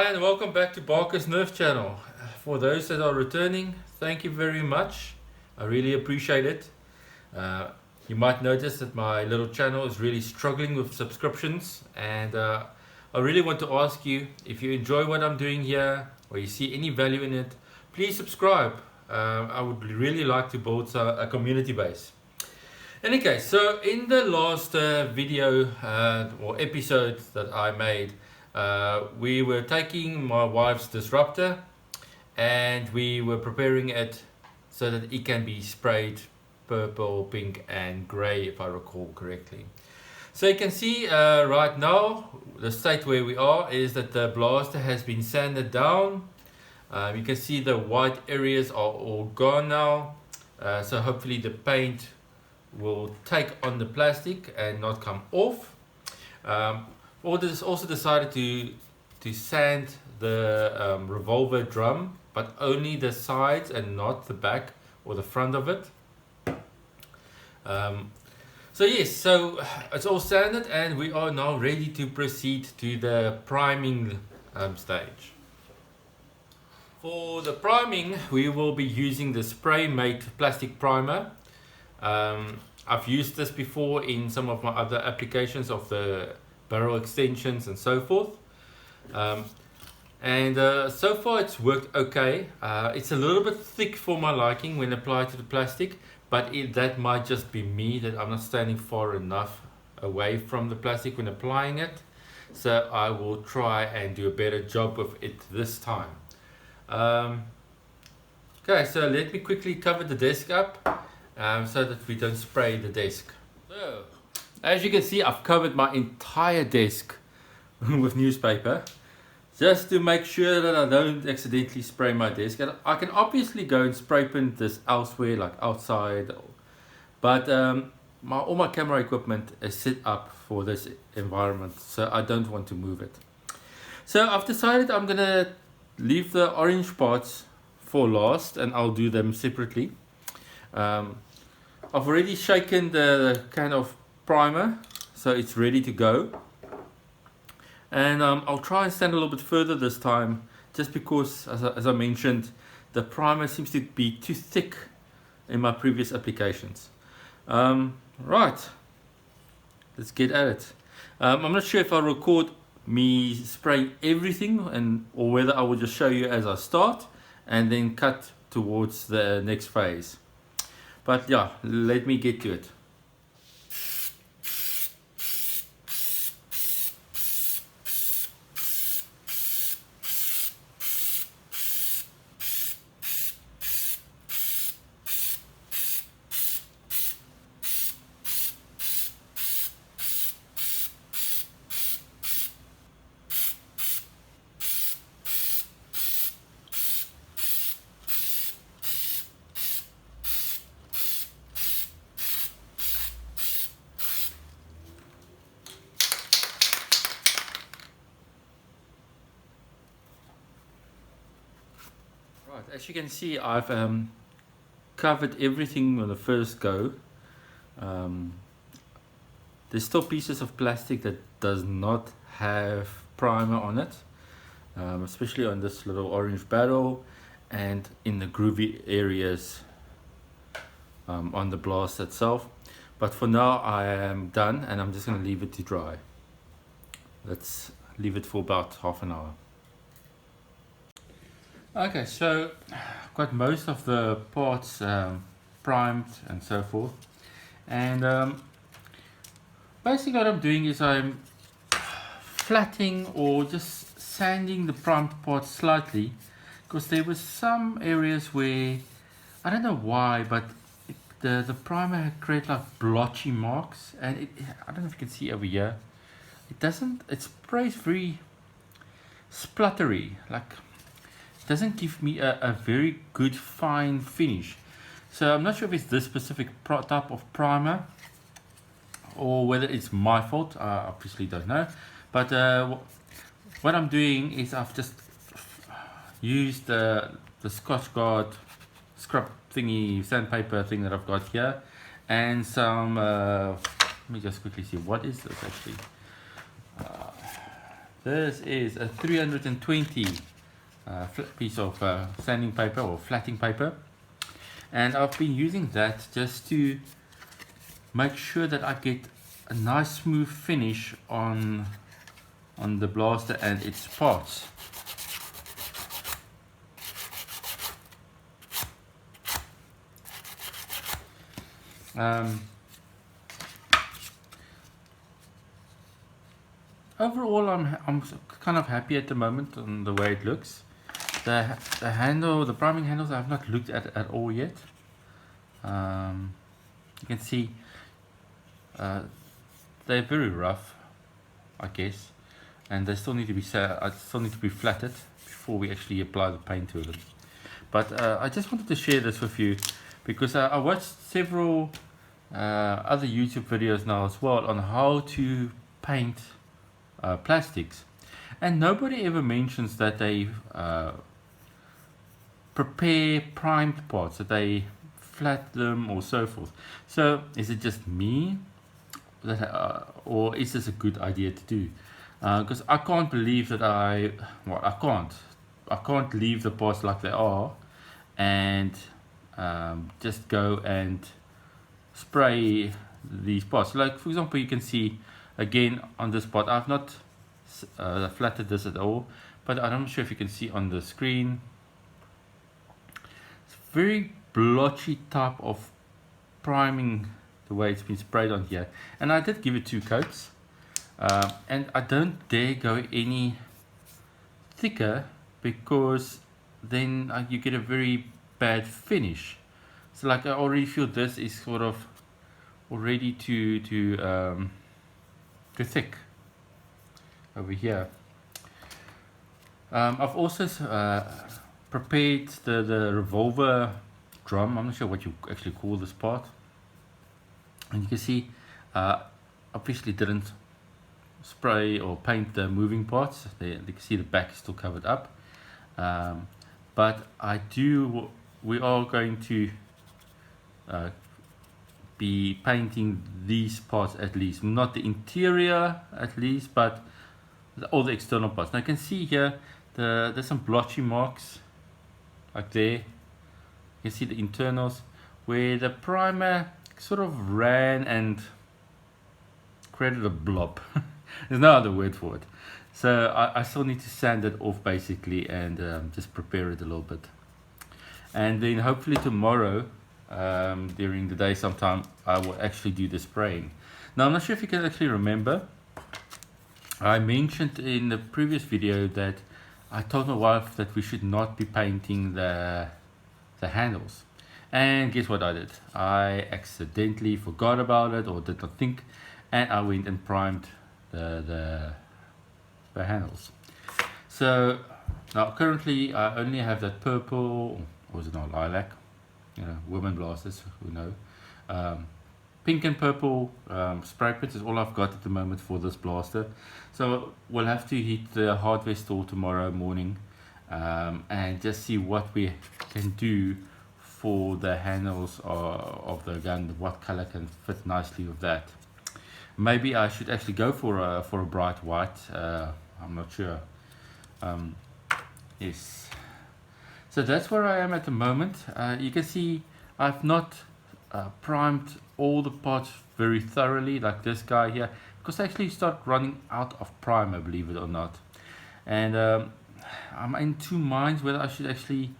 Hi and welcome back to Barker's Nerf channel. For those that are returning, thank you very much. I really appreciate it. You might notice that my little channel is really struggling with subscriptions, and I really want to ask you, if you enjoy what I'm doing here or you see any value in it, please subscribe. I would really like to build a community base. Okay, so in the last video or episode that I made, we were taking my wife's disruptor and we were preparing it so that it can be sprayed purple, pink and grey, if I recall correctly. So you can see right now the state where we are is that the blaster has been sanded down. You can see the white areas are all gone now, so hopefully the paint will take on the plastic and not come off. Also decided to sand the revolver drum, but only the sides and not the back or the front of it. So yes, so it's all sanded and we are now ready to proceed to the priming stage. For the priming, we will be using the Spraymate plastic primer. I've used this before in some of my other applications of the barrel extensions and so forth, so far it's worked okay. It's a little bit thick for my liking when applied to the plastic, but that might just be me, that I'm not standing far enough away from the plastic when applying it, so I will try and do a better job with it this time. Okay, so let me quickly cover the desk up so that we don't spray the desk. So, as you can see, I've covered my entire desk with newspaper just to make sure that I don't accidentally spray my desk. And I can obviously go and spray paint this elsewhere, like outside, but all my camera equipment is set up for this environment, so I don't want to move it. So I've decided I'm gonna leave the orange parts for last and I'll do them separately. I've already shaken the can of primer, so it's ready to go, and I'll try and stand a little bit further this time, just because as I mentioned, the primer seems to be too thick in my previous applications. Right, let's get at it. I'm not sure if I'll record me spraying everything or whether I will just show you as I start and then cut towards the next phase. But yeah, let me get to it. Right, as you can see, I've covered everything on the first go. There's still pieces of plastic that does not have primer on it, especially on this little orange barrel and in the groovy areas on the blast itself. But for now I am done and I'm just going to leave it to dry. Let's leave it for about half an hour. Okay, so I've got most of the parts primed and so forth, and basically what I'm doing is I'm flattening or just sanding the primed parts slightly, because there were some areas where, I don't know why, but the primer had created like blotchy marks, and I don't know if you can see over here, it sprays very spluttery, like doesn't give me a very good fine finish. So I'm not sure if it's this specific type of primer or whether it's my fault. I obviously don't know, but what I'm doing is I've just used the Scotch Guard scrub thingy, sandpaper thing that I've got here, and some let me just quickly see, what is this actually? This is a 320 piece of sanding paper or flatting paper, and I've been using that just to make sure that I get a nice smooth finish on the blaster and its parts. Overall, I'm kind of happy at the moment on the way it looks. The handle, the priming handles, I've not looked at all yet. You can see they're very rough, I guess, and they still need to be flattened before we actually apply the paint to them. But I just wanted to share this with you because I watched several other YouTube videos now as well on how to paint plastics, and nobody ever mentions that they prepare primed parts, that they flat them or so forth. So is it just me that or is this a good idea to do? Because I can't believe that I can't leave the parts like they are and just go and spray these parts. Like for example, you can see again on this part, I've not flattened this at all, but I'm not sure if you can see on the screen. It's very blotchy type of priming the way it's been sprayed on here, and I did give it 2 coats, and I don't dare go any thicker because then you get a very bad finish. So like I already feel this is sort of already too thick over here. I've also prepared the revolver drum. I'm not sure what you actually call this part, and you can see obviously didn't spray or paint the moving parts. You can see the back is still covered up, but we are going to be painting these parts, at least not the interior at least, but all the external parts. Now you can see here there's some blotchy marks like there. You can see the internals where the primer sort of ran and created a blob. There's no other word for it. So I still need to sand it off basically and just prepare it a little bit, and then hopefully tomorrow during the day sometime I will actually do the spraying. Now I'm not sure if you can actually remember, I mentioned in the previous video that I told my wife that we should not be painting the handles, and guess what I did? I accidentally forgot about it or did not think, and I went and primed the handles. So now currently I only have that purple, or is it not lilac? You know, women blasters who know. Pink and purple spray paint is all I've got at the moment for this blaster. So we'll have to hit the hardware store tomorrow morning and just see what we can do for the handles of the gun, what color can fit nicely with that. Maybe I should actually go for a bright white. I'm not sure. Yes. So that's where I am at the moment. You can see I've not primed all the parts very thoroughly, like this guy here, because I actually start running out of primer, believe it or not. And I'm in 2 minds whether I should actually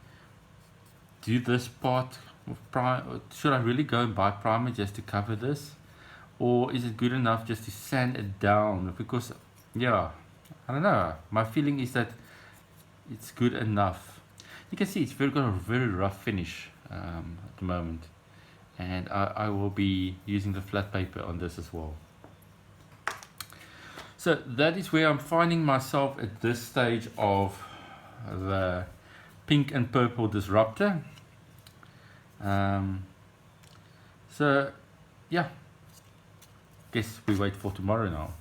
do this part with primer. Should I really go and buy primer just to cover this, or is it good enough just to sand it down? Because yeah, I don't know, my feeling is that it's good enough. You can see it's got a very rough finish at the moment, and I will be using the flat paper on this as well. So that is where I'm finding myself at this stage of the pink and purple disruptor. So yeah, guess we wait for tomorrow now.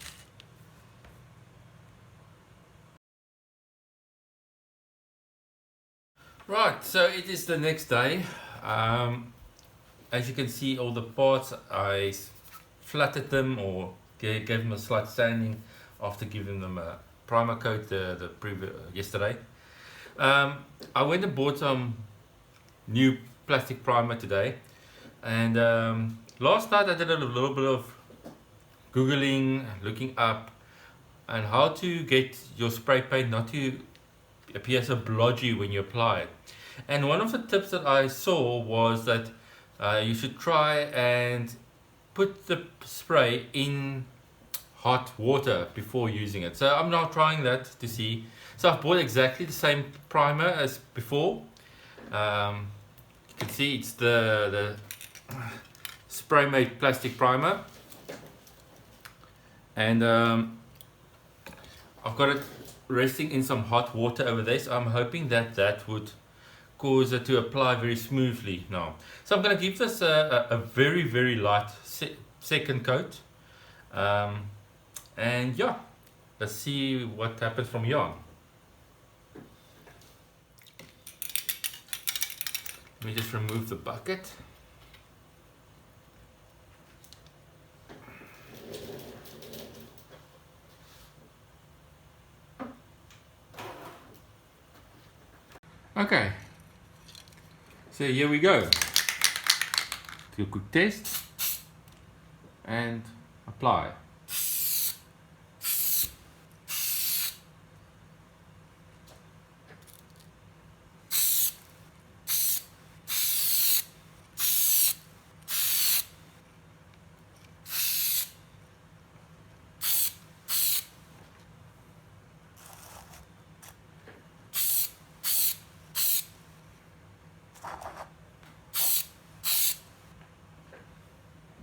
Right, so it is the next day. As you can see, all the parts, I flattened them or gave them a slight sanding after giving them a primer coat the previous yesterday. I went and bought some new plastic primer today, and last night I did a little bit of googling, looking up and how to get your spray paint not to appear so blotchy when you apply it. And one of the tips that I saw was that you should try and put the spray in hot water before using it. So I'm now trying that to see. So I've bought exactly the same primer as before. You can see it's the Spraymate plastic primer, and I've got it resting in some hot water over there, so I'm hoping that that would cause it to apply very smoothly now. So I'm going to give this a very light second coat, and yeah, let's see what happens from here on. Let me just remove the bucket. Okay, so here we go. Do a quick test and apply.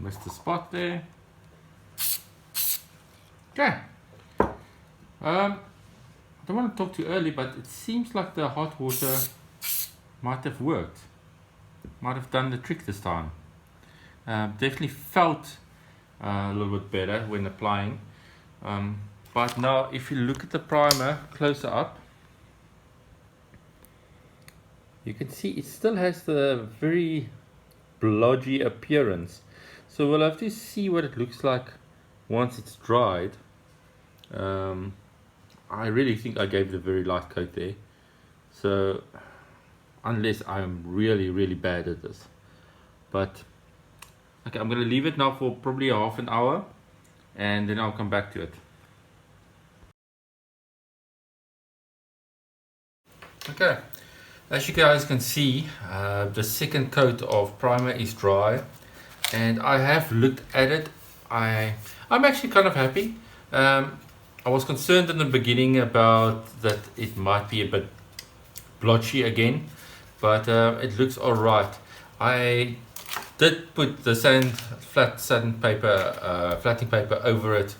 Missed the spot there. Okay. I don't want to talk too early, but it seems like the hot water might have worked. Might have done the trick this time. Definitely felt a little bit better when applying. But now if you look at the primer closer up, you can see it still has the very blotchy appearance. So we'll have to see what it looks like once it's dried. I really think I gave it a very light coat there. So unless I'm really bad at this. But okay, I'm going to leave it now for probably half an hour, and then I'll come back to it. Okay, as you guys can see, the second coat of primer is dry. And I have looked at it. I'm actually kind of happy. I was concerned in the beginning about that it might be a bit blotchy again, but it looks alright. I did put the flattening paper over it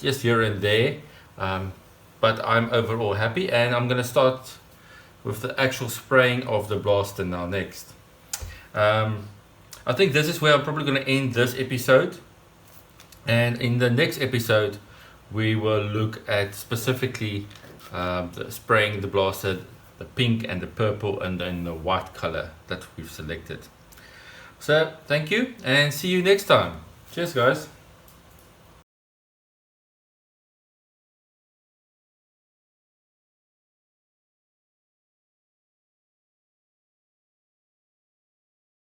just here and there, but I'm overall happy, and I'm going to start with the actual spraying of the blaster now next. I think this is where I'm probably going to end this episode, and in the next episode we will look at specifically the spraying the blaster, the pink and the purple and then the white color that we've selected. So thank you and see you next time. Cheers guys.